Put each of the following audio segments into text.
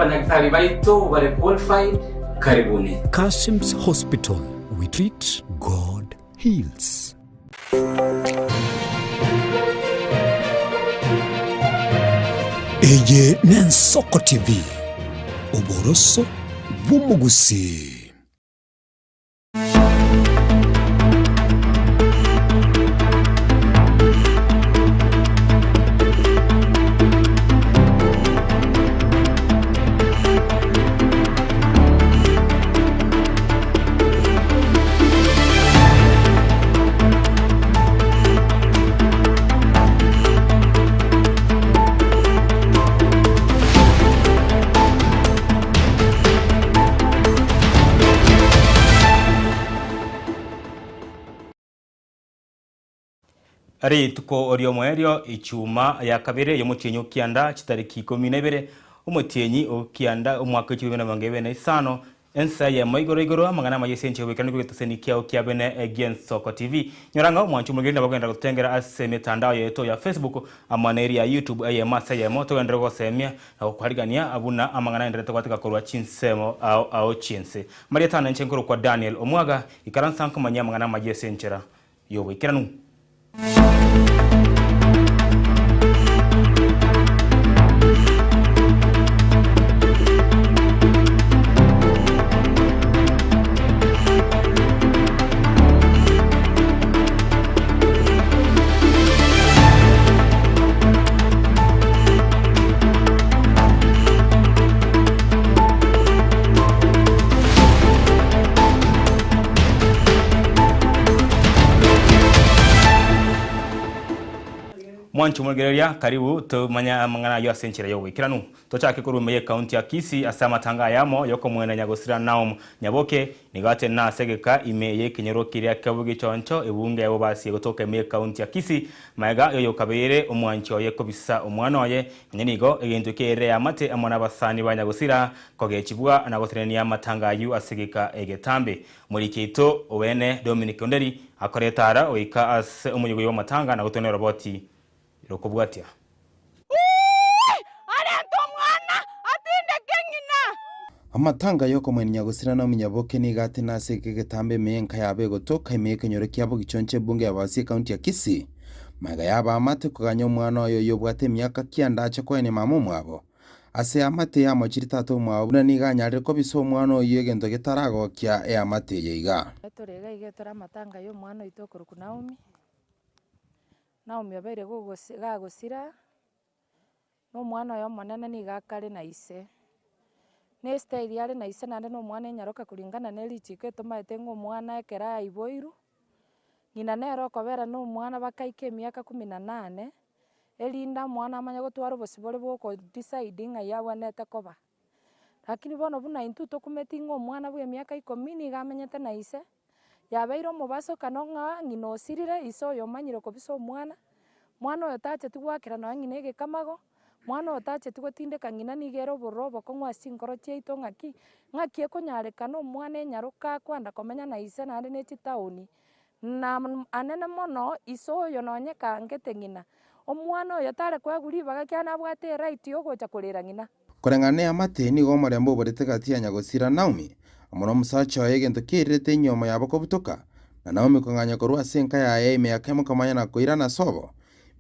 abanyagitari baitu bari qualified. Karibuni. Kashim's Hospital, we treat, God heals. Eye Nensoko TV, Uboroso Bumugusi. Ari tuko orio mwerio ichuma ya kabere yo mutinyo kianda chitariki 12 umutinyi okianda umwaka 2025 ensa ya maigoro amangana mayesenche wekani kwetoseni kiao kiabene against Soko TV nyoranga mwanchu mugenda bagenda gutengera ase mitandao yeto ya Facebook amaneri ya YouTube aye masa ya moto wendera gosemia na kuharigania abuna amangana enderete kwatika korwa chinsemo au chinse Maria nchenkoro kwa Daniel Omwaga ikaransanka manya amangana mayesenchera yo wekiranu. Mwanchu mwegereria karibu to manya mangana yo asenchira yo wikiranu to chake kurumeye county ya Kisii asama tanga yamo yoko mwena Nyagosira naum Nyaboke nigate na segeka imeye kinyoro kiria kabugi choncho ebunge yabo basi gotoka me county ya Kisii maega yo kabere omwancho yeko bisa omwana oye nyenigo egento kere amate amona basani ba Nyagosira kogechibwa na gotrenia matanga yu asegeka egetambe muri kito owene Dominic Onderi akoretara oika as omuyugo yo matanga na gotonera roboti Rokobwatia. Amatanga yoko mwene Nyagosira na Nyaboke nigate na segegetambe menka yabe gotoka imeke nyoro kyabo gichonche bunge yabasi county ya Kisii maga yaba amate kuganya umwana oyo yobwate myaka kiandacha kwene mamu mwabo ase amate ya mochiri tato mwabo na niganya reko biso umwana oyo egento getarago kya e amate yiga turega igetora amatanga yo mwana itokoro kunaomi Naomi abere gagosira no mwana yo monene ni gakare na ise ne style yale na ise nande no mwana enyaroka kulingana ne lichike tomaete ngo mwana ekera iboiru ngina nero kobera no mwana bakaike miaka 18 elinda mwana amanya gotwara bosibore boko deciding ayabwanete koba lakini bono buna intu tokumetinga mwana bwe miaka 10 gamenyete na ise yabeiro mubaso kanonga ngino sirire iso yo manyiro kobiso mwana otache tugwakira no ngine kamago mwana otache tugotindeka ngina nigero borobo kongwa sinkoro cheito ngaki ekonyareka no mwana enyaruka kwanda komenya na ise nande ne chitaoni na anene mono iso yo nonyeka ngete ngina omwana oyo tare kwaguri bagakyana bwate right yo gocha kurira ngina korengane amate ni gomorembo borete gatia Nyagosira Naomi amono musacha egento kirete nyoma yabo kobutoka na Naomi konganya korwa senka ya ime yakemo kamanya na koira na sobo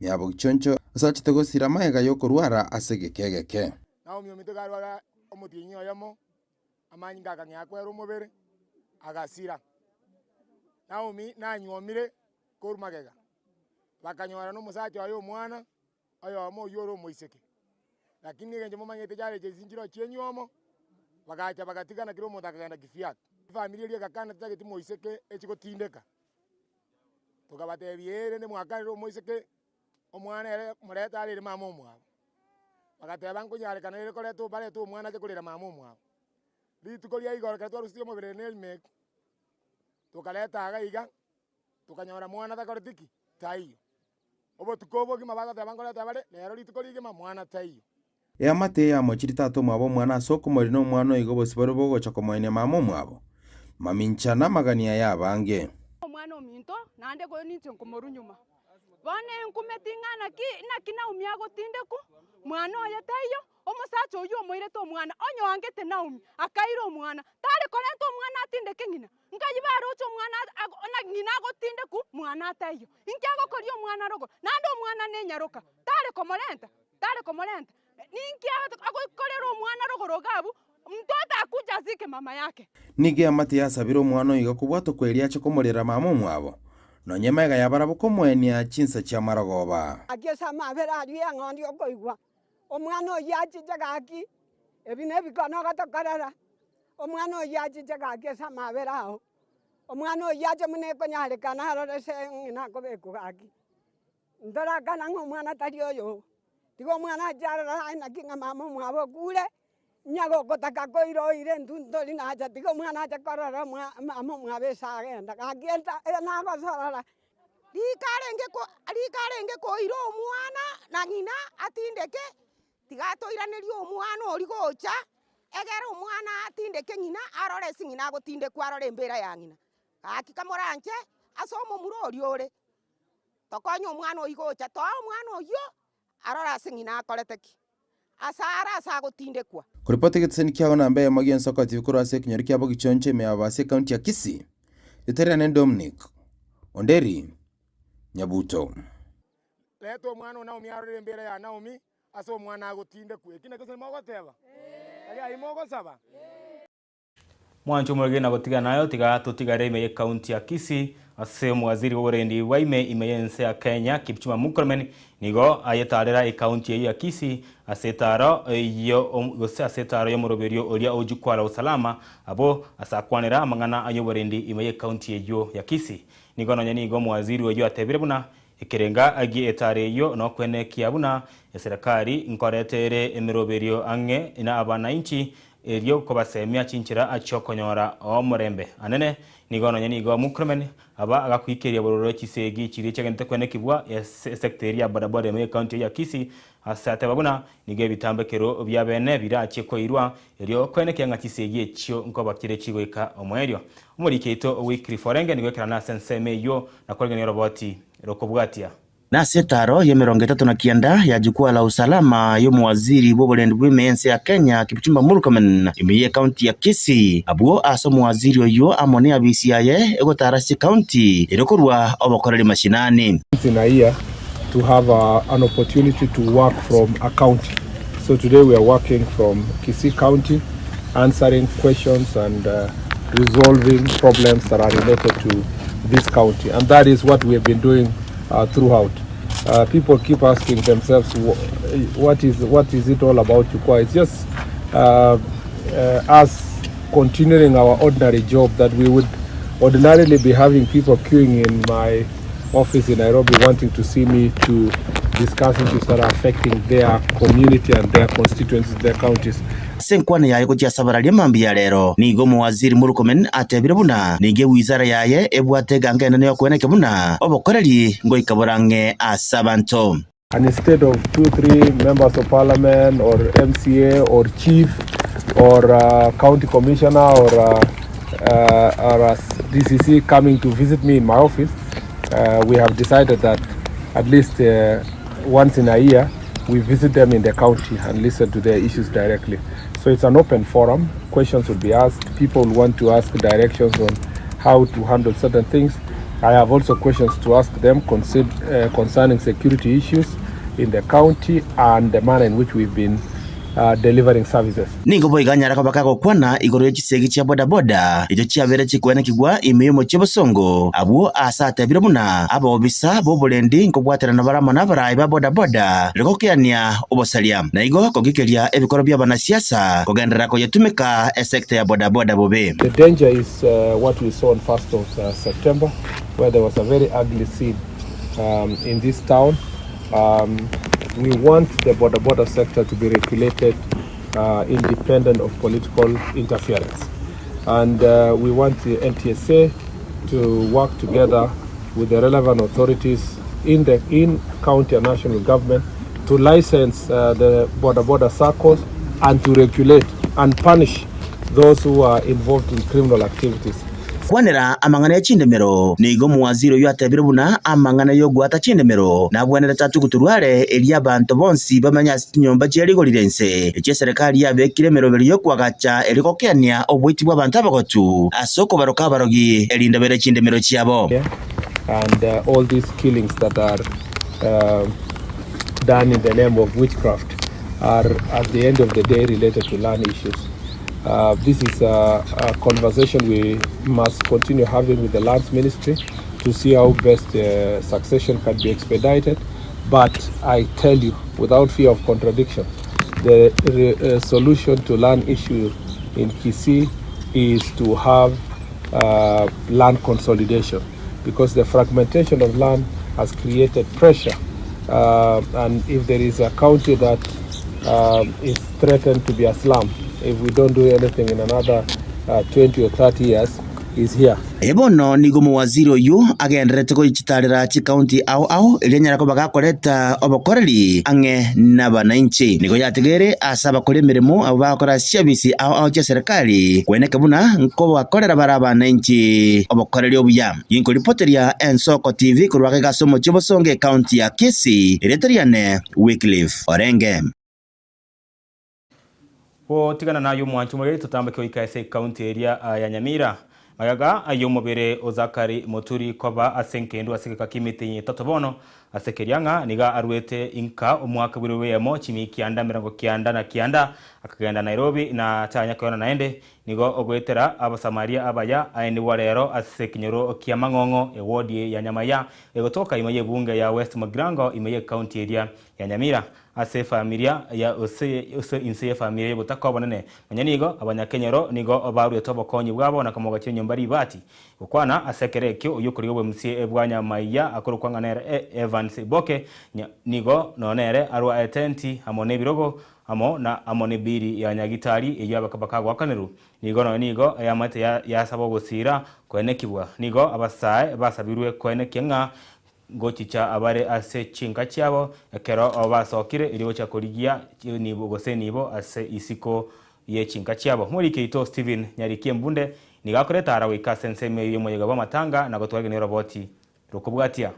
myabo gichoncho asachite gosira maega yo korwara asegekegeke Naomi omitegarwa omutinyi oyamo amanyi ngakanya kwero mubere agasira Naomi nanyomire korumagega bakanyora no musacha oyo mwana oyo amo yoro moiseke lakini ngenje momanyete jare jezinjiro chenyomo bagacha bagatigana kiro mutaka kagenda kifiat familia ile gakana tageti moiseke echigotindeka tukabatebiere ne mwakaniro moiseke omwana ere mureta ali mama omwabo bagateba nkunyare kana ile koleto bare tu omwana ajekulira mama omwabo litukolia igoro katwarusio mubere ne mek tukaleta agaiga tukanyora mwana takoretiki taiyo obo tukobo gima bagateba nkoleta bare lero litukolia gima mwana taiyo amate ya mochiri tato mwabo mwana soko mori no mwana igo bosibaro bogo chakomoine mama mwabo maminchana magania yabange mwana ominto nande ko nitse nkomoru nyuma bone nkumetingana na kina umya gotindeku mwana oyo tayo omusacha oyo omoirete omwana onyongete Naomi akaira omwana tari korenta omwana atinde kengina nkayi barocho omwana ona ngina agotinde ku mwana atayo inkiago korio omwana rogo nando omwana nenyaroka tari komorenta ninkiago agokorera omwana rogo rogabu mtoto akuja azike mama yake nige amati yasabira omwana oiga kubwato kweri ache komorera mama omwabo nonye maiga yabarabo komwenia chinsa chia maragoba agesa mabera ari ngondi okoigwa omwana oyachije gaki ebine bikono gatokorera omwana oyachije gaki esa mabera aho omwana oyache muneko nyarekana harorese ngina kobeku gaki ndora kana ngomwana tari oyo tigo mwana jarara aina kinga mama mwabo kule nyago kotaka koiro ire ndundori na aja tigo mwana aja korora mama mwabe sagenda gagenda na gosora rikarenge koiro omwana na ngina atindeke tigatoiranerio omwana ori gocha egera omwana atindeke ngina arore singina agotinde kwarore mbera ya ngina akikamoranche asomo murori ore tokonyo omwana oigocha to omwana oyo arora singina akoreteki asara asagotinde kwa kuripoti gitseni kiago na mbe magion soko TV kuro ase kinyori kiabo gichonche me abase county ya Kisii iterane Dominic Onderi Nyabuto leto omwana na omiarore mbere ya Naomi aso omwana agotinde kwe kine kose mogoteba ali aimogo saba mwancho mwege na gotiga nayo tiga totigare ime county ya Kisii ase mwaziri w'uburendi waime imeyense ya Kenya Kipchumba Murkomen nigo ayetarera county ya Kisii asetaro yo muroberio oria ojukwala usalama abo asakwanira amangana ayoburendi ime county ya Kisii nigo nonye nigo mwaziri weyo atebire buna ikirenga agi etare yo no kwene kiabuna serikali nkoretere emiroberio ange ina abana inchi elio kobasemia chinchira achokonyora omurembe anene nigo nonye nigo Murkomen aba agakwikeria bororo chisegi chiri chagente kwene kibwa secretary ya bodaboda me county ya Kisii asate babuna nige bitambekero bya bene birache koirwa elio kwene kyanga chisegi ekyo nkoba kire chigoika omwerio umurikeito weekly forenge nigo kirana senseme yo nakolgeni roboti rokobwatia na setaro ya 39 ya jukwaa la usalama yo mwaziri w'uburendi bw'imyense ya Kenya Kipchumba Murkomen imiye county ya Kisii abuo aso mwaziri oyo amone abisiaye egotarasi county irokorwa obokorere mashinani in a year to have an opportunity to work from a county. So today we are working from Kisii County, answering questions and resolving problems that are related to this county, and that is what we have been doing throughout. People keep asking themselves, what is it all about Jukwaa? It's just us continuing our ordinary job that we would ordinarily be having people queuing in my office in Nairobi wanting to see me to discuss issues that are affecting their community and their constituencies, their counties. Senkwane yaye kutia sabaralia mambi ya lero nigo mwaziri Murkomen atebire buna nige wizara yaye ebwate ganga nene yokwene buna obokoreri ngo ikaborange asabanto. And instead of 2-3 members of parliament or MCA or chief or county commissioner or DCC coming to visit me in my office, we have decided that at least once in a year we visit them in the county and listen to their issues directly. So it's an open forum. Questions will be asked. People want to ask directions on how to handle certain things. I have also questions to ask them concerning security issues in the county and the manner in which we've been delivering services. Nigo boiganyara kabakago kwana igoro y'ikisegi cya bodaboda icyo cyabere kikwene kigwa imiyemo cy'abasongo abo asate birabuna abo bisa bo burendi ngo bwaterana baramana barayi ba bodaboda riko kyania obosalia na igo kogikeria ebikoro by'abanasiasa kogendera ko yetumika sector ya bodaboda bobe. The danger is what we saw on 1st of September where there was a very ugly scene in this town. We want the border sector to be regulated independent of political interference. And we want the NTSA to work together with the relevant authorities in county and national government to license the border circles and to regulate and punish those who are involved in criminal activities. kwanera amang'ana ya chindemero nigo mwaziro yo atebire buna amang'ana yo gwata chindemero na bwanera tatu kuturware elia abantu bonsi bamanya nyomba cheri golirense eche serikali yabekire merobero yo kwagacha elikokenia obwiti bwa abantu abagotu asoko baroka barogi elinda bere chindemero chiabo. And all these killings that are done in the name of witchcraft are at the end of the day related to land issues. This is a conversation we must continue having with the lands ministry to see how best succession can be expedited. But I tell you, without fear of contradiction, the solution to land issue in Kisii is to have land consolidation, because the fragmentation of land has created pressure. And if there is a county that is threatened to be a slum, if we don't do anything in another 20 or 30 years, is here. Ebono nigo muwaziri oyu agenderete ko ichitarira chi county au elenyara ko bagakoreta obokoreri ange n'abananchi nigo yategere asaba kore mirimo abo bakora service au cha serikali kweneka buna nko bakorera barabananchi obokoreri obuya yinko reporteria Ensoko TV kurwake gasomo chibosonge county ya Kisii ereteriane Wycliffe Orenge. Tigana nayo mwanchu mwere tutambake ikaise county area ya Nyamira magaga ayomobere ozakari moturi koba asenkendu asekeka kimiti tatobono asekerianga niga arwete inka omwaka bwiwe yemo chimi kianda mirango kianda na kianda akagenda Nairobi na tanya kona naende nigo ogwetera abasamaria abaya aende warero asekinyoro kiamangongo ewodi ya Nyamaya egotoka imaye bunge ya West Magrango imaye county area ya Nyamira ase familia ya ose inse familia butako bonene manyanigo abanyakenyero nigo obaru tobokonyi bwabo na kamoga cyenyumbari bati ukwana asekerekyo uyukuriwe msie ebwanya maya akorukwa nera Evans Boke nigo nonere arwa atenti amone birogo amo na amone biri ya nyagitari iyo abakabaka gwakaneru nigo yamate ya sabo gusira kwenekibwa nigo abasaye basabirwe kwenekenga gochicha abare ase chinga cyabo ekero obasokire iriwo cyakorigia nibo gose nibo ase isiko ye chinga cyabo muri Keito Steven Nyarikie Mbunde nigakoreta arawe kasense me yomoyega bamatanga na gotwage ne roboti rukubwatia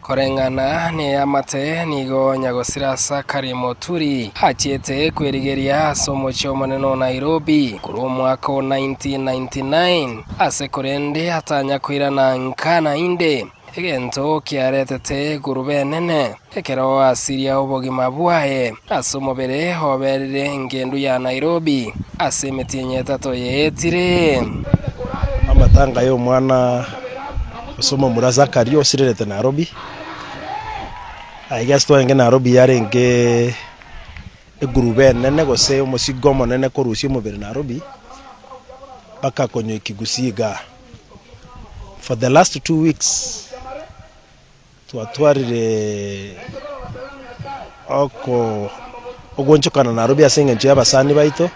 korengana ni amate nigo nyagosirasa karimo turi hatiete kwerigeria somo chomoneno Nairobi kuri mwaka 1999 asekorende hatanya kwirana nkana inde egento kiaretete gurube nene ekero asiria obogima bwaye asomobere hoberere ngendu ya Nairobi asemetinye tato yetire amatanga yo mwana somo muraza kariyo sirerete Nairobi aigasto enge Nairobi yarenge egurube nene gose umusigomo nene korusi mubere Nairobi baka konyo ikigusiga for the last 2 weeks twatwarire oko ogonchokana Nairobi asenge nje abasani baito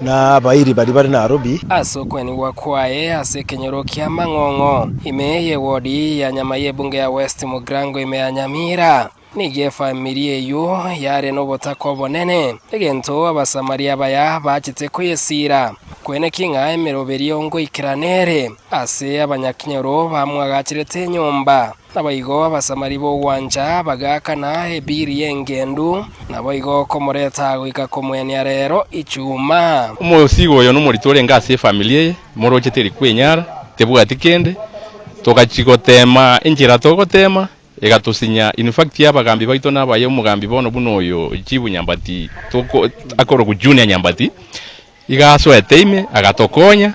na bairi bari Nairobi asokweni wakwaye asekenyoro kya mangongo imeye wodi ya Nyamaye bunge ya West Mugrango ime Nyamira nige familia yo yare no botako bonene egento abasamaria baya bachite kuyesira kwene kinga emeroberi ngo ikiranere ase abanyakinyoro bamwagachirete nyomba nabayigo abasamari bo wanja bagakana ebiri yengendu nabayigo komoreta gwika komwenya rero ichuma umusigo yo numuriture ngase familia morochete rikwenyara tebwatikende tokachigotema injira togotema egatusinya in fact yabagambi baito nabaye umugambi bono bunoyo ichibu nyambati toko akoro ku junior nyambati igaso eteime agatokonya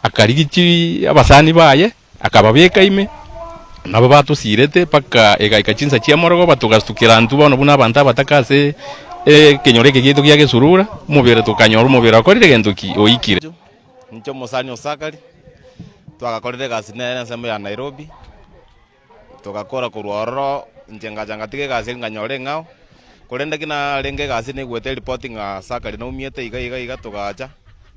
akarigichi abasani baye akababeka ime nabo batusirete paka egayikachinsa chiamorogo batugastukira ntu bono buna abantu batakase kenyoreke gito gyage surura mubere tukanyoro mubere akorire gentuki oikire ncho musani osakari twagakorire gasine nsemo ya Nairobi tukakora kurworo njanga tige gase nganyore ngao kurenda kina renge gase ne gwete reporting asakari no miete iga tugacha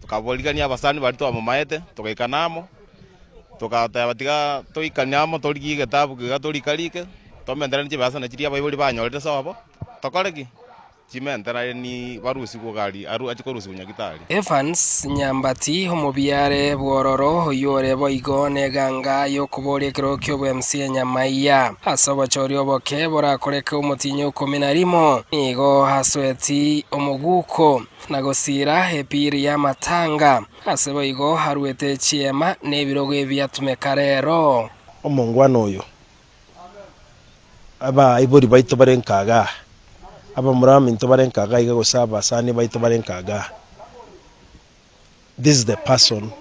tukaboligania abasani bari to mamaete tukaikanamo tukatabatika toikanyamo torigi getabu gigatorikarike tomendera nje basa na chiria bayibuli banyorete sabo tokoreki chimentera ni barusi kugari achikorusi kunyagitari. Evans Nyambati umubiare bwororo yore boigone ganga yo kuboria kirokyo MC Nyamaiya asobo chorio boke borakoreka umutinyo 11 nigo hasweti omuguko nagosira epiri ya matanga asebo igo haruete chiema nebirogo ebyatumeka rero omongwano oyo aba ibori baito barenkaga aba murami into barenkaga iga gosaba sani baito barenkaga. This is the person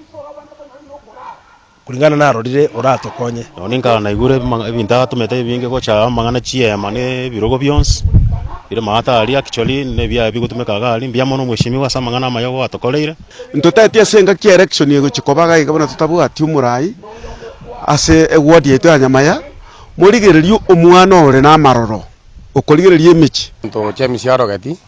kulingana na rorire orato konye oninka na igure ebinta tumete binge gocha mangana chiema ne birogo byonse ire mata ali actually ne bya bigutumeka ali mbya mono mweshimiwa sa mangana mayo atokoleire ntotetie senga ki election yego chikobaga igabona tutabwati umurai ase ward yetu ya Nyamaya murigererio omwana ore na maroro okorigererio emichi nto chemisiaro gati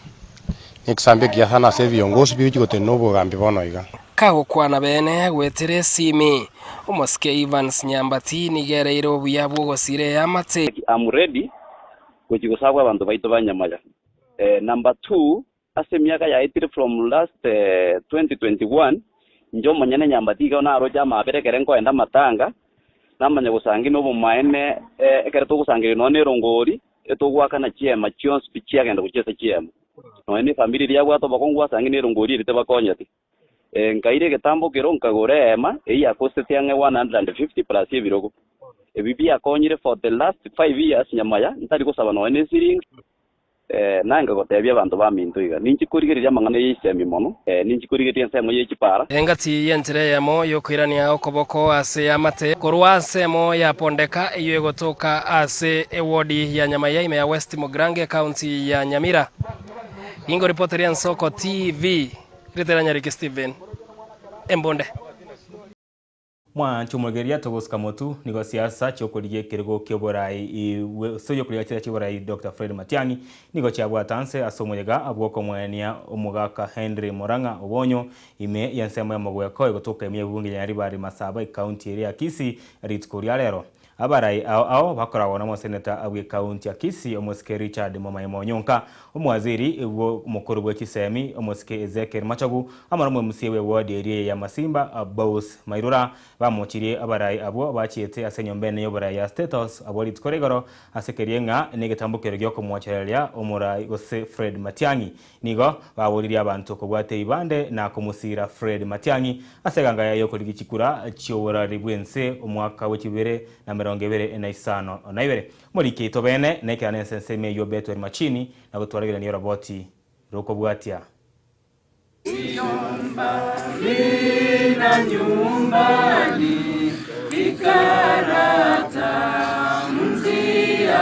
example kia sana se viongozi biuchi gotenobo gambi bono iga kago kwana bene gwetere simi umuske Evans Nyambati nigereire obuya bwogosire amate. I'm ready kuchigosabwa abantu baito banyamaya. Number 2 ase miaka ya 8 from last 2021 njo monyene Nyambati ga na roja mabere kerenko enda matanga namanya gusangi no bumaene ekereto gusangire no nerongori etogwaka na chiema chions pichia genda kuchesa chiema no ni family ya gwato bakongwa sangi nerongori rite bakonyati nkaire getambo kironka gorema eya cost tiange 150 plus ebirogo ebibi akonyire for the last 5 years Nyamaya ntari gusaba no ene siring nanga gotebya abantu bamintuiga ninchi kurigeria mangana yisemi mono ninchi kurigeria nsemo yechipara engati yentere yamo yokwirania okoboko ase amate korwa semo ya pondeka iyo egotoka ase ewodi ya Nyamaya ime ya West Mugrange county ya Nyamira. Ingo reporter ya Nsoko TV Ritera Nyariki Steven Embonde mwa chumugeria togoska motu nigo siasa chokoliye kirgo kyoborai soyo kuliya chiborai Dr. Fred Matiang'i nigo chabwa tanse asomuyega abwoko mwenia omugaka Henry Moranga obonyo ime yansema yamagweko igotoka ime bunge ya ribari masaba county ya Kisii ritkoria lero abarai ao bakorawo na senator abwe county ya Kisii omoske Richard Momaimo Nyonka omwaziri ewo mukuru bwe Kisemi omoske Ezekiel Machagu amaramwe musiwe ward area ya Masimba Boss Mairura bamuchirie abarai abo bachiete asenyombene yobarai ya status abori tkoregoro asekerienga negetambukero gyoko mwacherelia omurai gose Fred Matiang'i nigo baburirie abantu kobwate ibande na kumusira Fred Matiang'i aseganga yayo koligichikura chiobora ribwense omwaka w'ekibere na 2025 muri kito bene nekana nsenseme yo beto machini na gutwaragira ni roboti roko bwatia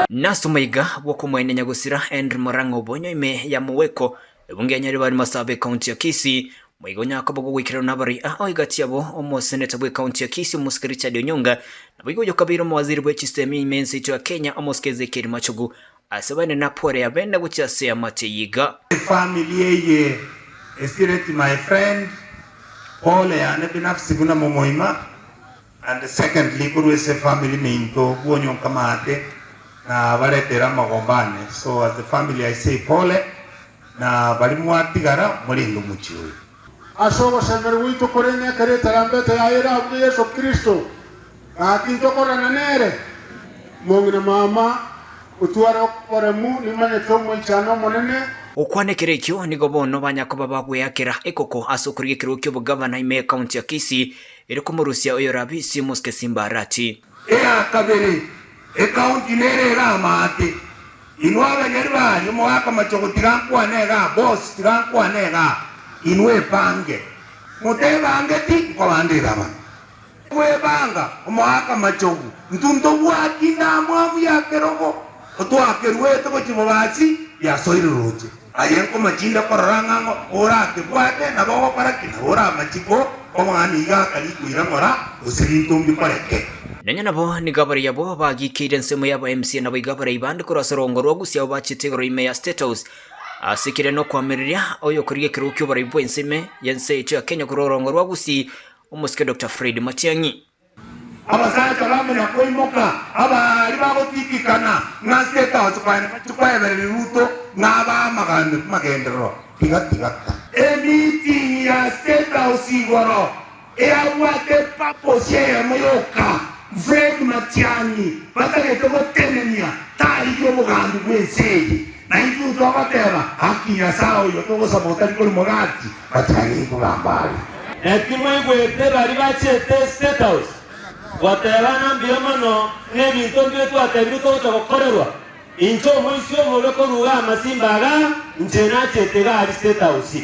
Nasumaiga wako mwene Nyagusira Henry Moranga obonyo ime ya muweko ebunge nyari bari Masabe county ya Kisii mwigonya akabogo wikira nabari igati yabo omo senator bwe county ya Kisii Muske Richard Onyonga nabigoyo kabiro mawaziri bwe Kisemi mensi to Kenya Omoske Ezekiel Machagu asabane na pore ya benda guchase ya mateyiga family ye esireti my friend Paul ya ne binafsi kuna momoima and secondly kurwese family minto bonyo kamate na baletera magombane so as the family I say Paul na bali muatigara mulindo muchiwe asobo sangari wito korenya kare tarambete ya era Yesu Kristo akinto korana nere mongina mama utwara koremu nimane tomo chano monene okwane kirekyo nigo bono banyakoba bagweyakira ekoko asokuriye kirokyo bugavana ime county ya Kisii iri kumurusia oyo Rabisi Muske Simbarati kabere county nere ramate inwaba nyarwa nyuma waka machogotiga kwanega boss tiga kwanega inwe pange mutebange ti kwandira ba kwebanga umwaka machogu ntundo bwaki na mwabu ya kerogo otwakerwe to kujibobasi ya soiruroje ayenko machinda koranga orake bwate na bogo parakina ora machiko omwani ga kali kuira ngora usirintumbi pareke nenya nabo ni gabari yabo bagikire nsemo yabo MC nabo igabari ibande kurasorongo rwagusya bachitegero ime ya status asikire no kwamiria oyo kuriye kirukyo bari bwenseme yense ya Kenya kurorongo rwagusi Umuske Dr. Fred Matiang'i abasacha bamenya koimoka abari bagotikikana na status kwa ebere ruto ngaba magendero tiga meeting ya State House igoro eawate papo ya moyoka Fred Matiang'i batagete gotenenia tari yo mugambi gweseye na itu twagotera haki ya sao yo tugosabota kuri mugati Matiang'i kugambari ekimwe gwete bari bachete State House watebana mbio mono n'ebintu mbio twatebirwe tugokorerwa incho moisio moleko ruga amasimbaga njena chetega ari State House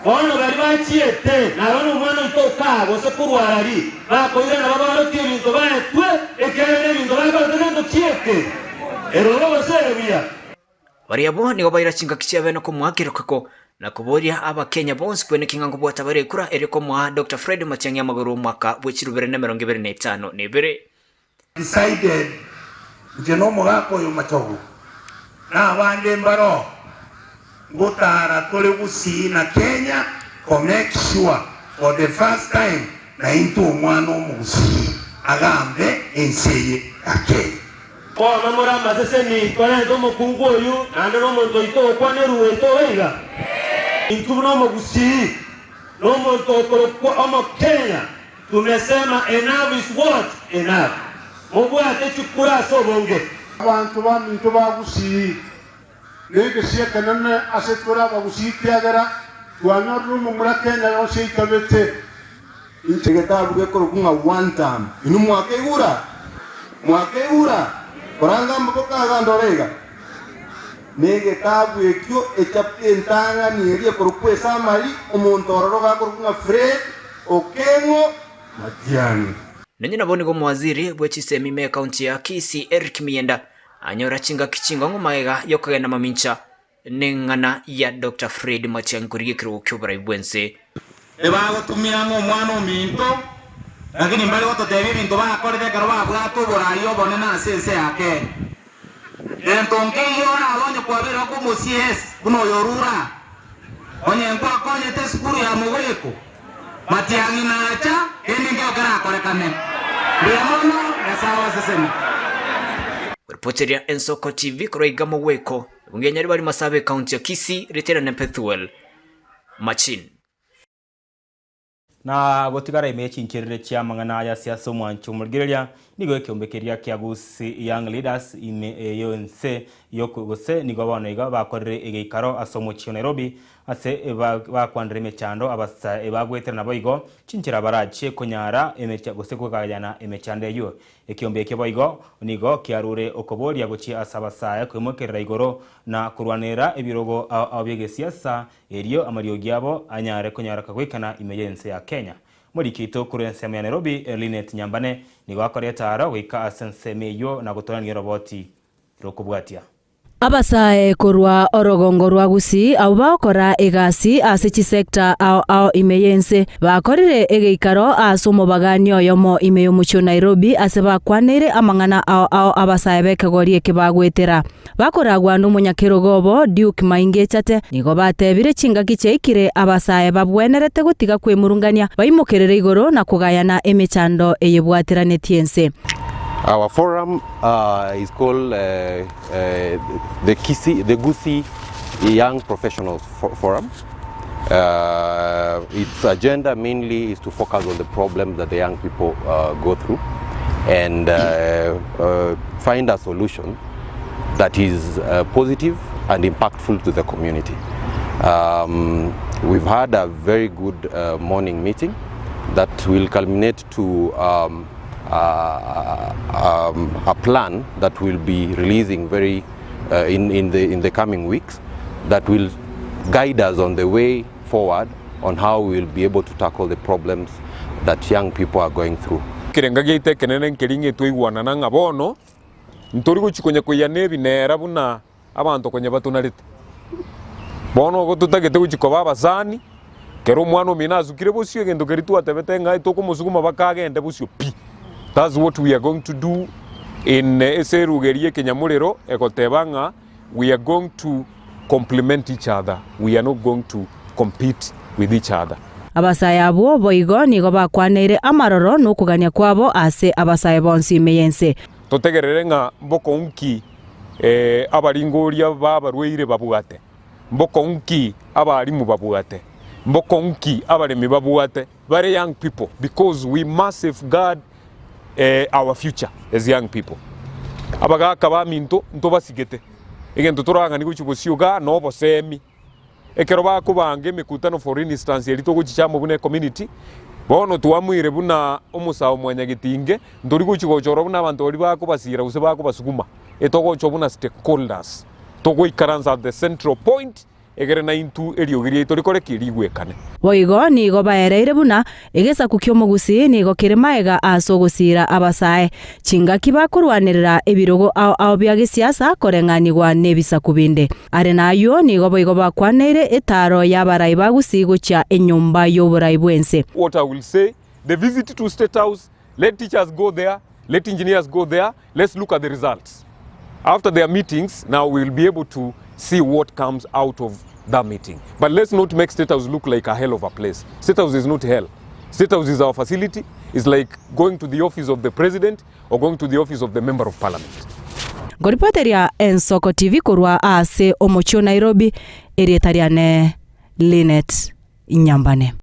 ono bari bachiete na bano mwana itoka gose kurwarari bakoira na baba baroti ibintu batwe ekere ibintu bakoze chiete eroro baserebia bari abo nigo bayirachinga kichebe no kumwakira kwako na kuboria Abakenya bonse kwenekinga ngo bwata bare kura eriko mwa Dr. Fred Matiang'i amaguru mwaka bw'ekirubere na 2025 nebere decided njeno mugako yo machogo na abande mbaro gutara tole gusi na Kenya to make sure for the first time na into mwana omugusi agambe enseye ake kwa mamora maseseni kone to mukungu oyu ande no muntu ito kwane ruwe to weiga into no mugusi no muntu kwa omo Kenya tumesema enough is what enough mubwate chukura sobonge abantu bamintu bagusi nege shekanane asetura bagusi kyagera twanyoru mu mura Kenya yose ikabete integetabuge ko kunga one time inu mwakegura koranga mboka gandorega nege tabu ekyo echapte ntanga nirie korukwesa mali omuntu ororoga kunga Fred Okengo Matiang'i Nenye naboni go mwaziri bwechisemi me county ya Kisii Eric Mienda anyora chinga kichinga ngomaega yokagenda mamincha nengana ya Dr. Fred Matiang'i kurigikiro kyobara ibwense ebago tumiango mwana ominto lakini mbali goto tebi bintu bakorete karo babwato borayo bonena sense yake entonke yo abonye kwabera ko musies kuno yorura onye nkwa konye te skuru ya mugweko Matiang'i nacha eninge okara korekane biamono yasawa sesemi Reporteria Ensoko TV kuroiga moweko bungenyari bari Masabe county ya Kisii retera na Pethuel Machin na gotigara imechi nkirire kya mangana ya siasa mwancho murgireria nigo ekyombekeria kya gusi young leaders ime yonse yokugose nigo bana iga bakorere egeikaro asomo chi Nairobi ase bakwandire mechando abasa ebagwetera nabo igo chinchira barache konyara emecha gose kugayana emechande yo ekyombeke boigo nigo kyarure okoboria gochi asabasa kwimokerera igoro na kurwanira ebirogo abege siasa eriyo amariyo gyabo anyare konyara kagwekana imeyense ya Kenya muri kito kurense ya Nairobi Linet Nyambane nigo akoreta ara wika asenseme yo na gutoranira roboti rokubwatia Abasae korwa orogongo rwa Gusii au bakora egasi asichi sector au imeyense bakorire egeikaro asomo baganyo yomo imeyo mucho Nairobi aseba kwanere amangana au abasae bekegorie kibagwetera bakora gwandu munyakirogobo Duke Maingechate nigo batebire chinga kicheikire abasae babwenerete gutiga kwemurungania baimokerere igoro na kugayana emechando eyebwatiranetiense. Our forum is called the Gusii Young Professionals Forum. Its agenda mainly is to focus on the problems that the young people go through and find a solution that is positive and impactful to the community. We've had a very good morning meeting that will culminate to a plan that will be releasing very in the coming weeks that will guide us on the way forward on how we will be able to tackle the problems that young people are going through. Kirenga gite kenene nkiringe tuigwana na ngabono ntori guchikonya kuyane binera buna abantu konye batunarite bono go tutagete guchikoba basani kero mwana minazukire busyo gendo keritu atebete ngai tokumusuguma bakagende busyo pi. That's what we are going to do in Eserugerie Kenyamurero ekotebanga. We are going to complement each other. We are not going to compete with each other. Abasae abo boigo nigo bakwaneire amaroro nokugania kwabo ase abasae bonsi meyense. Totegerere nga mboko unki abaringoria babarweire babwate mbokonki abarimu babwate mbokonki abaremi babwate very young people, because we must safeguard our future as young people. Abagaka baminto ntobasigete egento turanga ni guchibusioga no bosemi ekero bakubange mikutano for instance elito guchichamo bune community bono tuamwire buna omusao mwanyagitinge ndori guchigochoro buna abantu bari bakubasira use bakubasuguma etogocho buna stakeholders togoikaranza at the central point egere na into eriogirie itorikore kirigwekane Boigo ni go baereire buna egesa kukyo mugusi ni go kiremaega asogosira abasae chinga kibakurwanirira ebirogo ao bya gisiasa korenganirwa nebisa kubinde are nayo ni go boigo bakwaneire etaro yabarai bagusi gocha enyumba y'oburai bwense. What I will say, the visit to State House, let teachers go there, let engineers go there, let's look at the results. After their meetings, now we will be able to see what comes out of that meeting. But let's not make State House look like a hell of a place. State House is not hell. State House is our facility. It's like going to the office of the president or going to the office of the member of parliament. Goripoteria Ensoko TV kurwa ase omocho Nairobi erietariane Linet Inyambane.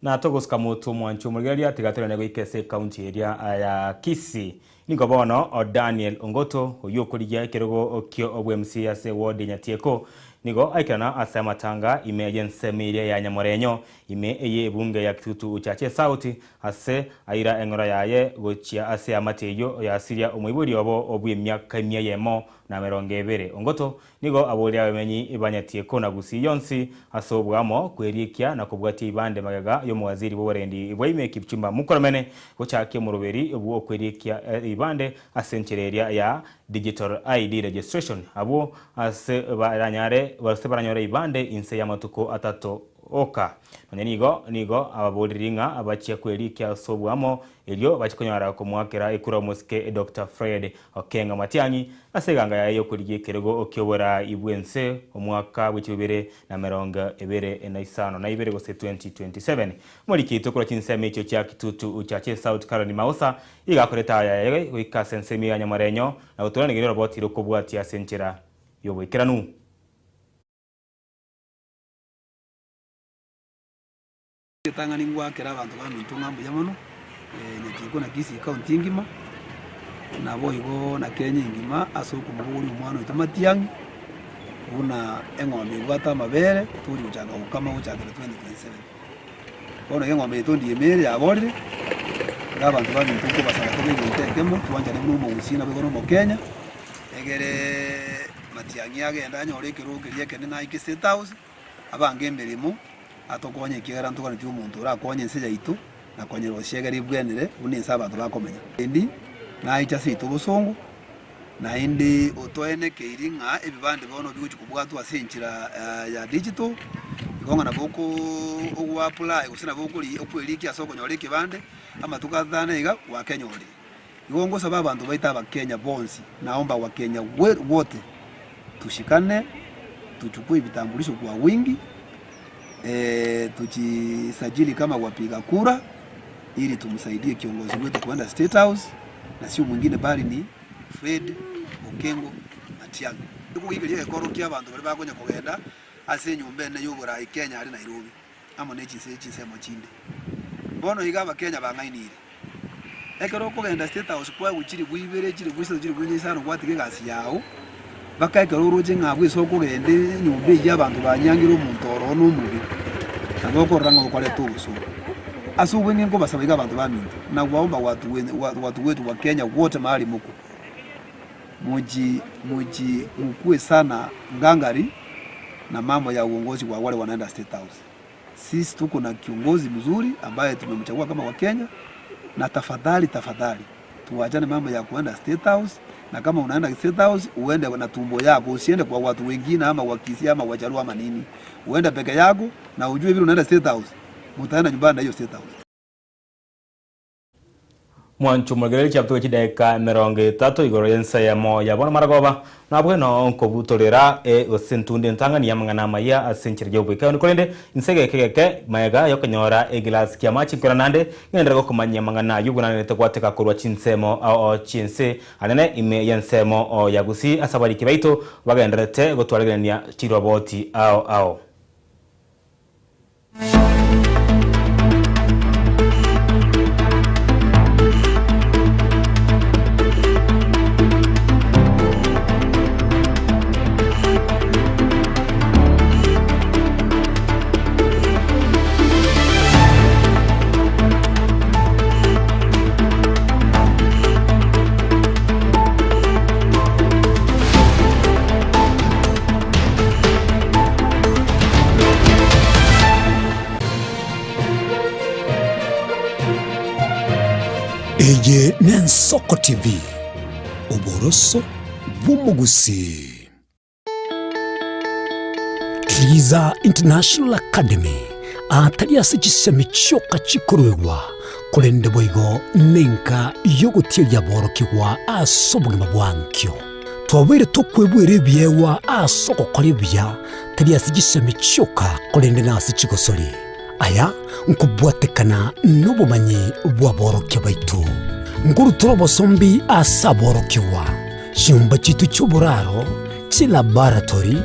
Na togosika mutu mwanchu murigeria tigatira nego ikese county area ya Kisii niko bono o Daniel Ongoto oyo kurigia kirogo okyo obwMC ase ward Nyatieko nigo aikana asema tanga emergency media ya Nyamorenyo ime eye bunge ya Kitutu uchache sauti ase aira engora yaye gochia ase amateyo ya Syria omwiburi obo obwe myaka yemo na meronge bere Ongoto nigo aboria bemenyi ibanyatieko na gusi yonsi asobwamo kwerikia na kubwati ibande magaga yo mwaziri borendi ibwaime Kipchumba Mukoromene gochake muruberi obu kwerikia ibande asenchereria ya digital ID registration abo ase baranyare ibande inse yamatuko atato oka nigo ababodiringa abachia kwerikia sobwamo elio bachikonyara kumwakira ikura muske Dr. Fred Okenga Matiangi aseganga yayo kurigie kerego okyobora ibwense omwaka w'ikibere na meronga ebere na isano na ibere gose 2027 muri kitokora kinseme cyo cya Kitutu uchache South Carolina Mausa igakoreta yaye ikasense ya Nyamorenyo na utorane ngero roboti rokobwati asenchera yobwikiranu tangani ngwakira abantu bamintunga muyamono Nyatieko na Kisii county ngima na boigo na Kenya ngima asoko muburi umwana utamatiang una engombe gwata mabere turi uchanga ukama uchakira 2027 bona engombe tondi emere yaborire abantu bamintunga basanga ko ngitemo twanja ne mu musina bego no Kenya egere Matiangi agenda nyore kiruke liekene na iki State House abange emirimo atokonye kigera ntugane ti umuntu urakonye nseja itu na konye roshegeri bwenere buni nsaba turakomenya ndi na icha situ busongo na indi otoene keiringa ebibande bono biguchikubwatu asenchira ya digital ikonga na boko ogwa apply kusina boko li okweliki asoko nyore kibande ama tukathana iga wa Kenya oli igongo sababu bantu baita ba Kenya bonsi naomba wa Kenya wote tushikane tuchukue vitambulisho kwa wingi tujisajili kama wapiga kura ili tumsaidie kiongozi wetu kwenda State House na sio mwingine bali ni Fred Okengo Matiang'i. Kugigiria ekoro kia abantu bari bakonya kugenda ase nyumba ne yobora Kenya ari Nairobi amo nechi sema chinde bono igaba Kenya bangainire ekero kugenda State House kwa guchiri bwibere chiri bwise chiri bwinyi sano gwatige gasi yao bakaikero roje ngabwe so kugende nyumba y'abantu banyangira omuntu oro n'umubi naboko rango gukore tubuso asubu ningo basabiga abantu baminto na waomba watu wetu wa Kenya wote mahali muko muji mkue sana ngangari na mambo ya uongozi wa wale wanaenda State House. Sisi tuko na kiongozi mzuri ambaye tumemchagua kama wa Kenya na tafadhali tuachane mambo ya kuenda State House na kama unaenda State House uende na tumbo yako usiende kwa watu wengine ama wakisi ama wajaru ama nini uende peke yako na ujue vile unaenda State House mtaenda nyumbani na hiyo State House. mwanchu mugere chapto chideka meronge tato igoro yensa ya mo ya bona maragoba na bweno onko butolera osentunde ntangani yamangana maya asenchire jobo ikani kolende insege keke maega yokonyora eglas kya machi koranande ngendera go kumanya mangana yuguna ne tekwateka korwa chinsemo o chinse anene ime yensemo o yagusi asabari kibaito bagenderete gotwalegania chiroboti ao Eye Nensoko TV Uboroso Bumugusi Tliza International Academy Atalia sichisemi choka chikurwewa Kulende boigo nenka yogo tilia boro kiwa asobugima bwankyo Twawere tokwebwere byewa asoko kolebya Talia sichisemi choka kulende nasi chikosoli Aya nkubwatekana n'ubumanyi bw'aboroke baitu nguru turobo sombi asaborokewa shimba chitu cy'uburaro ci laboratory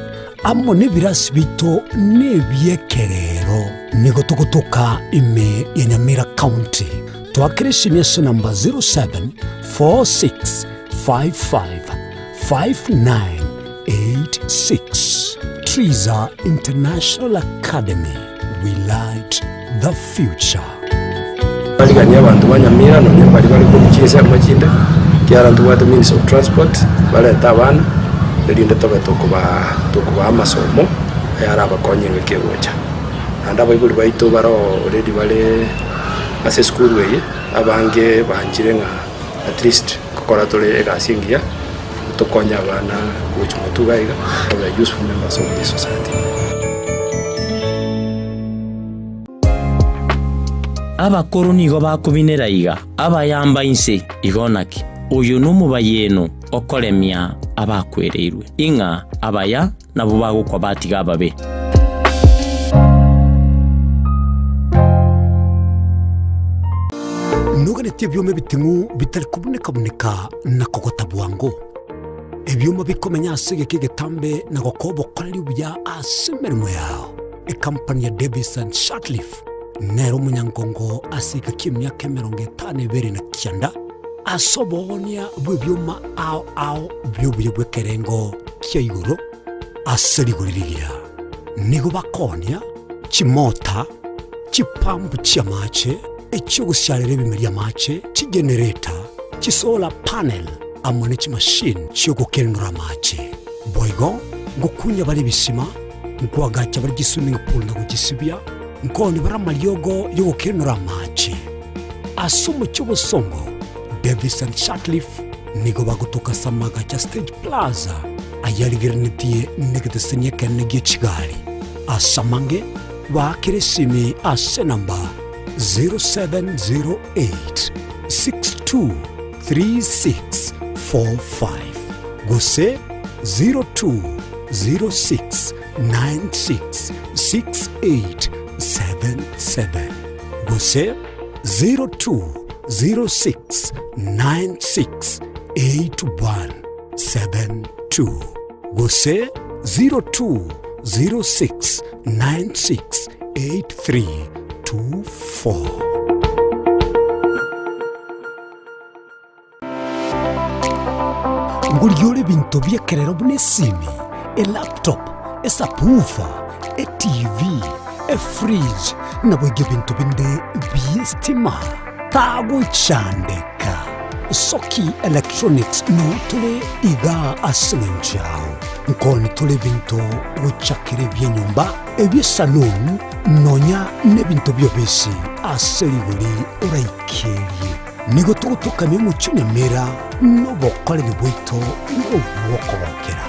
amo n'ibirasi bito n'ebyekerero nigo tukutuka ime ya Nyamira County twakirishimisha namba 0746555986 Tliza International Academy. We light the future. Baliganya abantu banyamira none bari kubikiza amajinda kyarantu wa Ministry of Transport baleta abana erinde tokuba amasomo yara abakonyenge kewocha anda bayibuli bayito baro already bale ase school way abange banjire nga at least kokora tole egasingia tokonya abana kuchumutuga are useful members of the society. Abakuru nigo bakubinera iga abayamba inse igonaki uyu numubayeno okolemya abakwereirwe inga abaya nabo bagukwa batiga ababe nuganetie byome bitingu bitari kuboneka na kokota bwango ebyoma bikomenya asige kigetambe na gokobo kolibya asemermo yao a company ya Davis and Shutleaf Nero munyangongo asika kimyaka 59 asobonia bwebyuma ao byobye bwekerengo kyayuro aseriguriria nigo bakonia chimota chipambu cyamache ekyo gusyalere bimeri amache chigenerator chisolar panel amone chimachine cyo gukenura amache boygo ngukunya bari bisima ngwagacha bari giswimming pool na gugisibya nkoni baramalyogo yo gukenura amache asumu cy'ubusongo Davis and Shutleaf nigo bagutuka samaga cha Stage Plaza ayaligiranitiye negatesenya kanege Kigali asamange bakiresimi ase namba 0708623645 gose 0206966877 gose 0206968172 gose 0206968324 nguliole bintu byekerero bunesimi a laptop a subwoofer a TV a fridge na bwege bintu binde byestima tago chandeka Soki Electronics no tule iga asenjao nkoni tule bintu uchakire byenyumba ebye salon nonya ne bintu byobesi aseriguri uraikeri nigo tugutukanye mu Nyamira no bokole bwito no bokobokera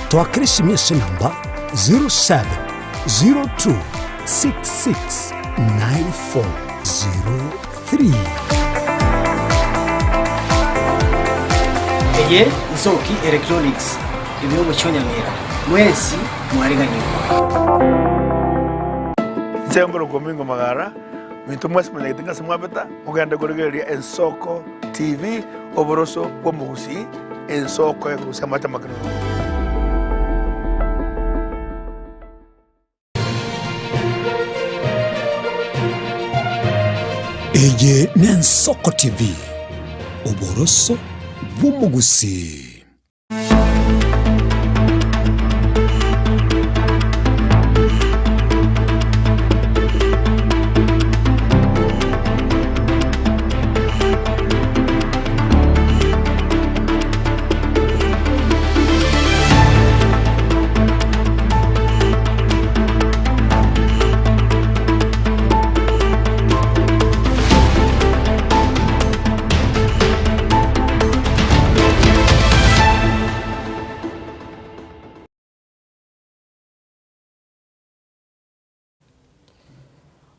twakirishimye namba 0702669403 eye Nsoki Electronics ibihugu cyonyamira mwesi mwariganirwa Chengolo Gomingo Magara Minto mwesi mwenye samwabeta Muganda Goregeria Ensoko TV Oboroso Womuhusi Ensoko ya kusamata magano Eye Nensoko TV Oboroso Womuhusi.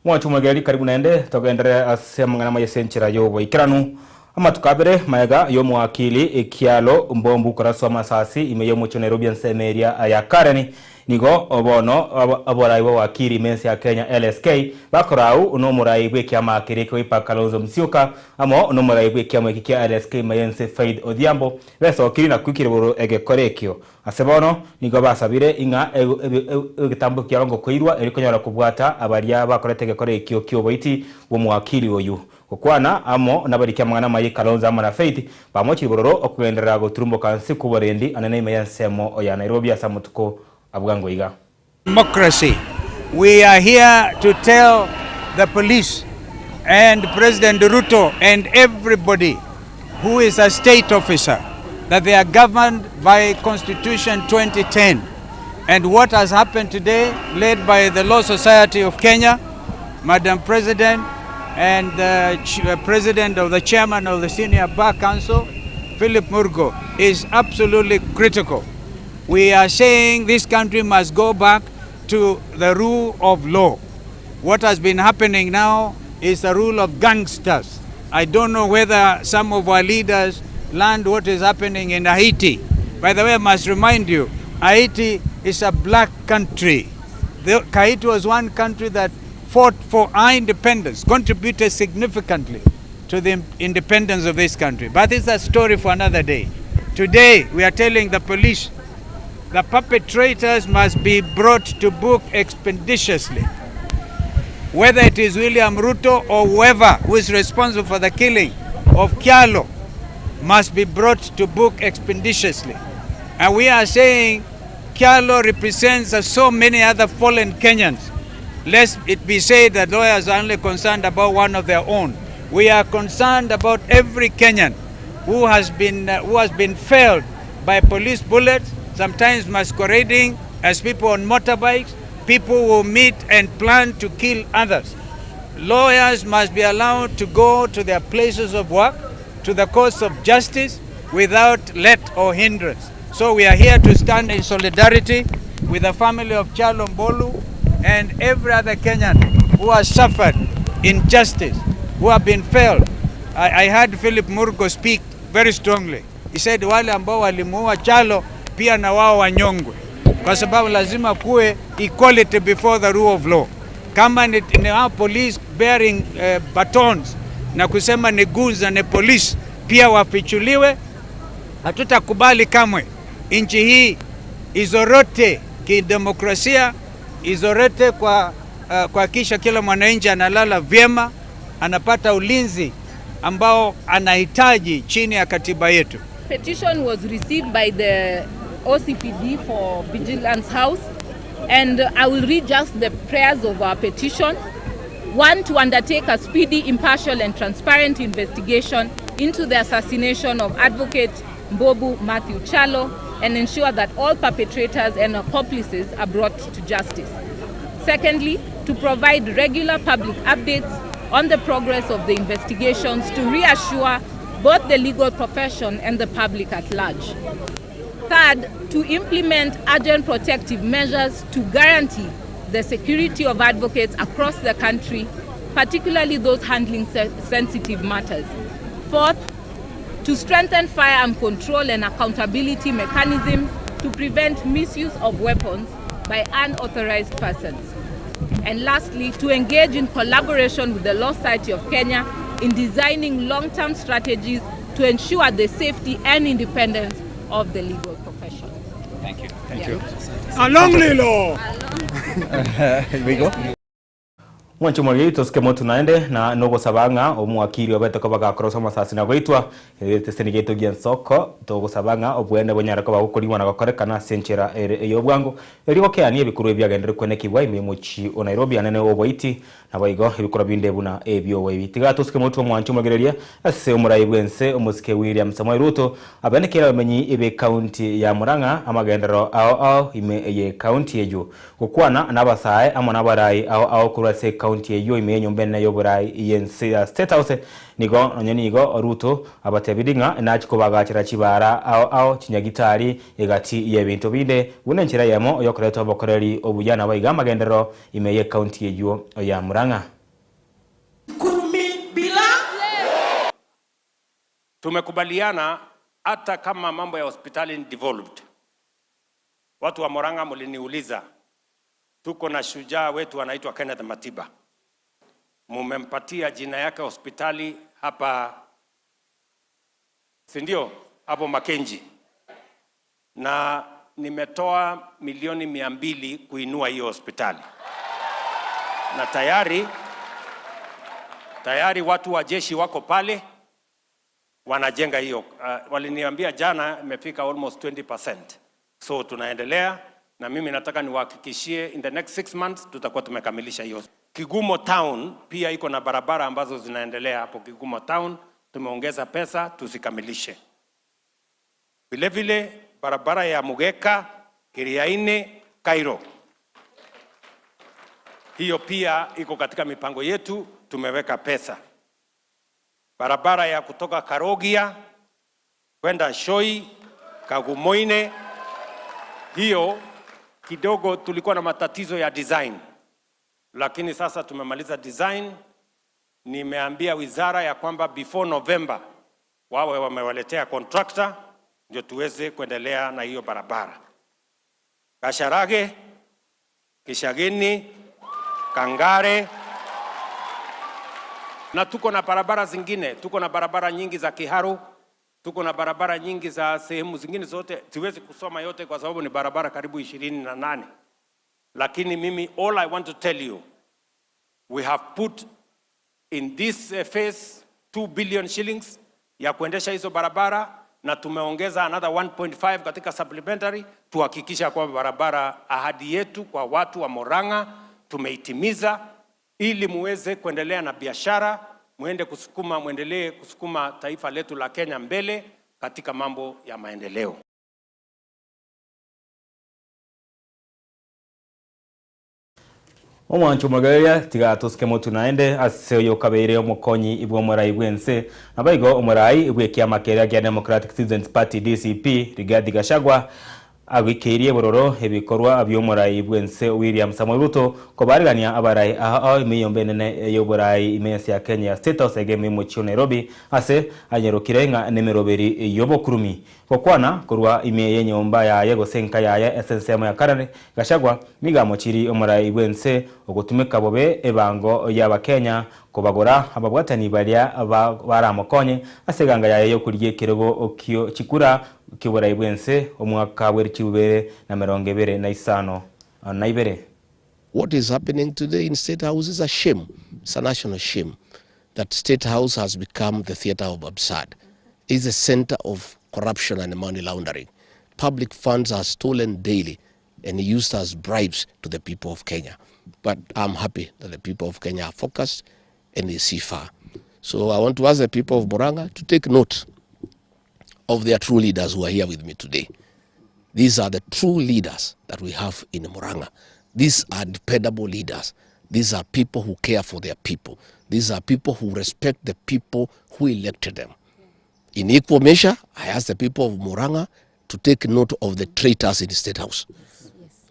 Mwachu mwegeri karibu naende togendere asemangana mayesenchira yobo ikiranu ama tukabere maega yo mwakili ikialo mbombu karaso masasi imeyo mucho Nairobi nsemeria ya Kareni nigo obono aboraiwa wakili mensi ya Kenya LSK bakorau uno muraibwe kiama kiriko ipakalozo Musyoka amo uno muraibwe kiama kikia LSK mayense Faith Odhiambo beso kiri na kwikiriboro egekorekyo asebono nigo basabire inga egitambo kiarongo koirwa erikonyora kubwata abaria bakorete egekorekyo kyoboiti wo mwakili oyu kokwana amo nabarikia mwana mayi Kalonzo amana Faith bamochiribororo okugenderera goturumbo kansi kuborendi anene mayensemo oya Nairobi asamutuko Democracy. We are here to tell the police and President Ruto and everybody who is a state officer that they are governed by Constitution 2010. And what has happened today, led by the Law Society of Kenya, Madam President, and the President of the Chairman of the Senior Bar Council, Philip Murgo, is absolutely critical. We are saying this country must go back to the rule of law. What has been happening now is the rule of gangsters. I don't know whether some of our leaders learned what is happening in Haiti. By the way, I must remind you, Haiti is a black country. Haiti was one country that fought for our independence, contributed significantly to the independence of this country. But it's a story for another day. Today, we are telling the police the perpetrators must be brought to book expeditiously. Whether it is William Ruto or whoever who is responsible for the killing of Kyalo must be brought to book expeditiously. And we are saying Kyalo represents so many other fallen Kenyans. Lest it be said that lawyers are only concerned about one of their own. We are concerned about every Kenyan who has been failed by police bullets, sometimes masquerading as people on motorbikes, people who meet and plan to kill others. Lawyers must be allowed to go to their places of work, to the courts of justice, without let or hindrance. So we are here to stand in solidarity with the family of Kyalo Mbolu and every other Kenyan who has suffered injustice, who have been failed. I heard Philip Murgo speak very strongly. He said wale ambao walimuua Kyalo pia na wao wanyongwe, kwa sababu lazima kuwe equality before the rule of law. Kama ni police bearing batons na kusema ni goons na ni police pia wafichuliwe, hatutakubali kamwe. Nchi hii izorote kidemokrasia, izorote kwa kisha kila mwananchi analala vyema, anapata ulinzi ambao anahitaji chini ya katiba yetu. Petition was received by the OCPD for Vigilance House, and I will read just the prayers of our petition. One, to undertake a speedy, impartial and transparent investigation into the assassination of Advocate Mbobu Matthew Kyalo and ensure that all perpetrators and accomplices are brought to justice. Secondly, to provide regular public updates on the progress of the investigations to reassure both the legal profession and the public at large. Third, to implement urgent protective measures to guarantee the security of advocates across the country, particularly those handling sensitive matters. Fourth, to strengthen firearm control and accountability mechanisms to prevent misuse of weapons by unauthorized persons. And lastly, to engage in collaboration with the Law Society of Kenya in designing long-term strategies to ensure the safety and independence of the legal profession. Thank you. Thank you. Along Lilo. Here we go. Mwancho mwagi tosike motu naende na nogo sabanga omwakiri obete ko bagakorosa masasi na gweitwa tesenigeto giensoko togo sabanga obwende bonyara ko bagukoriwa na gakorekana senchera eyobwango eriko keani ebikuru ebyagendere kwenekibwa imemuchi o Nairobi anene obwaiti na baigo ebikuru bindebuna ebyo webitiga tosike motu mwancho mwagereria ase omurayi bwense omosike William Samoei Ruto abanekera bamenyi ebe county ya Murang'a amagendero ao ime ye county ejo gukwana nabasae amona barayi ao kurase county eyo ime nyombene yo barayi yense State House nigo nonyenigo Ruto abatebidinga nachiko bagachira kibara ao kinyagitari egati yebintu binde bunenchira yemo yokoreto bokoreri obujana baiga amagendero ime ye county eyo ya Murang'a. Tumekubaliana hata kama mambo ya hospitali ni devolved. Watu wa Murang'a mliniuliza, tuko na shujaa wetu anaitwa Kenneth Matiba. Mumempatia jina yake hospitali hapa, si ndio? Hapo Makenji. Na nimetoa milioni 200 kuinua hiyo hospitali. Na tayari watu wa jeshi wako pale wanajenga hiyo. Waliniambia jana imefika almost 20%. So tunaendelea na mimi nataka niwahakikishie in the next 6 months tutakuwa tumekamilisha hiyo. Kigumo Town pia iko na barabara ambazo zinaendelea hapo Kigumo Town, tumeongeza pesa tusikamilishe. Vile vile barabara ya Mugeka, Kiriaini, Cairo. Hiyo pia iko katika mipango yetu, tumeweka pesa. Barabara ya kutoka Karogia kwenda Shoi, Kagumoine, hiyo kidogo tulikuwa na matatizo ya design. Lakini sasa tumemaliza design. Nimeambia wizara ya kwamba before November wawe wamewaletea contractor ndio tuweze kuendelea na hiyo barabara. Kasharage, Kishageni, Kangare, na tuko na barabara zingine, tuko na barabara nyingi za Kiharu, tuko na barabara nyingi za sehemu zingine zote, siwezi kusoma yote kwa sababu ni barabara karibu 28. Lakini mimi all I want to tell you, we have put in this phase 2 billion shillings ya kuendesha hizo barabara na tumeongeza another 1.5 katika supplementary tuhakikisha kwamba barabara ahadi yetu kwa watu wa Murang'a tumeitimiza ili muweze kuendelea na biashara, muendelee kusukuma taifa letu la Kenya mbele katika mambo ya maendeleo. Omwancho magaria tiga tosike motu naende aseyo kabere omukonyi ibwo murai bwense nabaigo omurai ibwe kiama keria ya Democratic Citizens Party DCP Rigathi Gachagua agwikirie bororo ebikorwa abyomurai bwense William Samoei Ruto kobarigania abarai aho imiyombenene yoborai imensi ya Kenya State House egeme muchi Nairobi ase anyerokirenga nemeroberi yobokurumi kokwana kurwa imeye nyomba ya yego senka ya SNCM ya Karane Gachagua migamochiri omurai bwense ogutumika bobe ebango yaba Kenya kobagora ababwatani baria baramukonye aseganga yayo kuriye kirego okyo chikura kiborai bwense omwaka w'erikibere na 2025 na ibere. What is happening today in State House is a shame. It's a national shame that State House has become the theater of absurd. It's a center of corruption and money laundering. Public funds are stolen daily and used as bribes to the people of Kenya. But I'm happy that the people of Kenya are focused and they see far. So I want to ask the people of Murang'a to take note of their true leaders who are here with me today. These are the true leaders that we have in Murang'a. These are dependable leaders. These are people who care for their people. These are people who respect the people who elected them. In equal measure, I ask the people of Murang'a to take note of the traitors in the State House.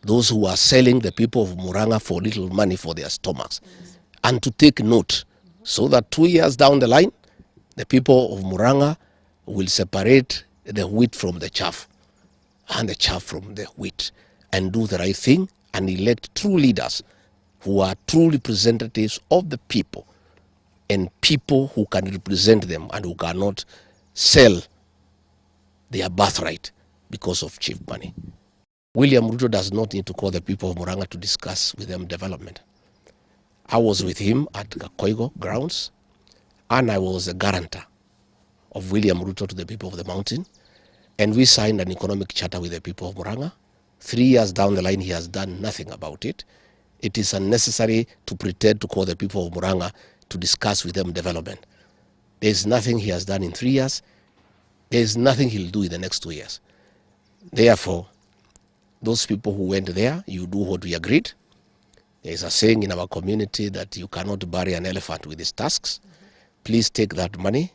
Those who are selling the people of Murang'a for little money for their stomachs. And to take note so that 2 years down the line, the people of Murang'a will separate the wheat from the chaff and the chaff from the wheat and do the right thing and elect true leaders who are true representatives of the people and people who can represent them and who cannot sell their birthright because of cheap money. William Ruto does not need to call the people of Murang'a to discuss with them development. I was with him at Kakoigo grounds, and I was a guarantor of William Ruto to the people of the mountain, and we signed an economic charter with the people of Murang'a. 3 years down the line, he has done nothing about it. It is unnecessary to pretend to call the people of Murang'a to discuss with them development. There is nothing he has done in 3 years. There is nothing he'll do in the next 2 years. Therefore, those people who went there, you do what we agreed. There is a saying in our community that you cannot bury an elephant with his tusks. Please take that money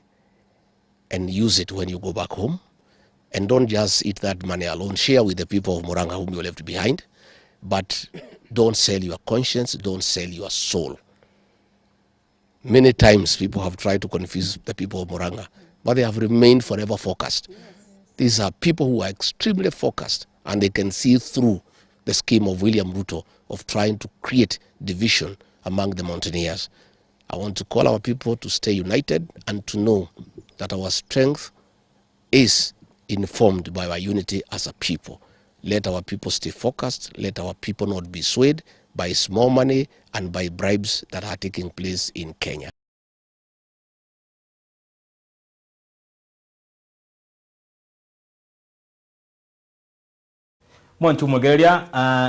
and use it when you go back home. And don't just eat that money alone. Share with the people of Murang'a whom you left behind. But don't sell your conscience, don't sell your soul. Many times people have tried to confuse the people of Murang'a, but they have remained forever focused. These are people who are extremely focused, and they can see through the scheme of William Ruto of trying to create division among the mountaineers. I want to call our people to stay united and to know that our strength is informed by our unity as a people. Let our people stay focused. Let our people not be swayed by small money and by bribes that are taking place in Kenya. Mwanchu Mugeria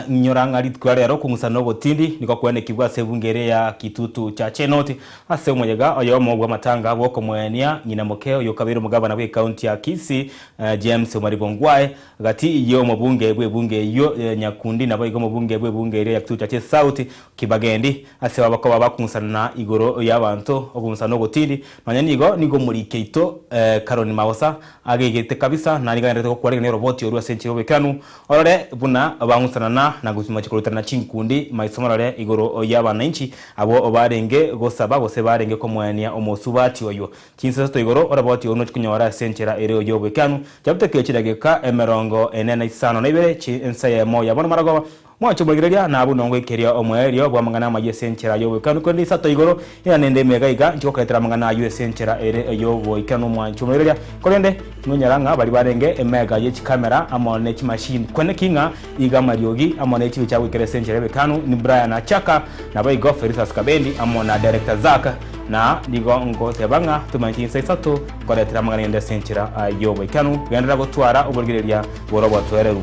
nyoranga ritwa rero kumusano gotindi niko kwene kibwa sebungere ya kitutu cha Chenoti ase umuyega oyo mogwa matanga bwoko mwenia nyina mokeo yokabiro mugabana bwe county ya Kisii James Omaribongwae gati iyo mubunge bwe bunge iyo nyakundi nabo igo mubunge bwe bunge ya kitutu cha South Kibagendi ase babako bakumusana igoro y'abantu obumusano gotindi manyanigo nigo muri keito Karoni Mawosa agegete kabisa na niganire ko kwarega ne robot yoru asenchiro bekanu orore buna bangusanana na gusima chikorutana chinkundi maisomorare igoro y'abananchi abo obarenge gosaba bose barenge ko mwanya omosubati oyo chinsesto igoro oraboti ono chikunyora senchera ere yo bekanu jabuteke chirageka emerongo enena isano naibere chi ensaye moya bono marago Mwacho Mugeria na abu nongo ikeria omwerio bwa mangana maye senchera yo bekanu kondi sato igoro ya nende megaiga nchiko kaitara mangana yo senchera ere yo bo ikanu Mwacho Mugeria kolende nunyaranga bali barenge emega ye kamera amone chi machine kwene kinga iga mariogi amone chi cha wikere senchera bekanu ni Brian Achaka na bai go Ferisas Kabendi amona director Zaka na digo ngo tebanga tumanti sato koletera mangana yende senchera yo bekanu gendera gotwara oburgeria boro bwatwereru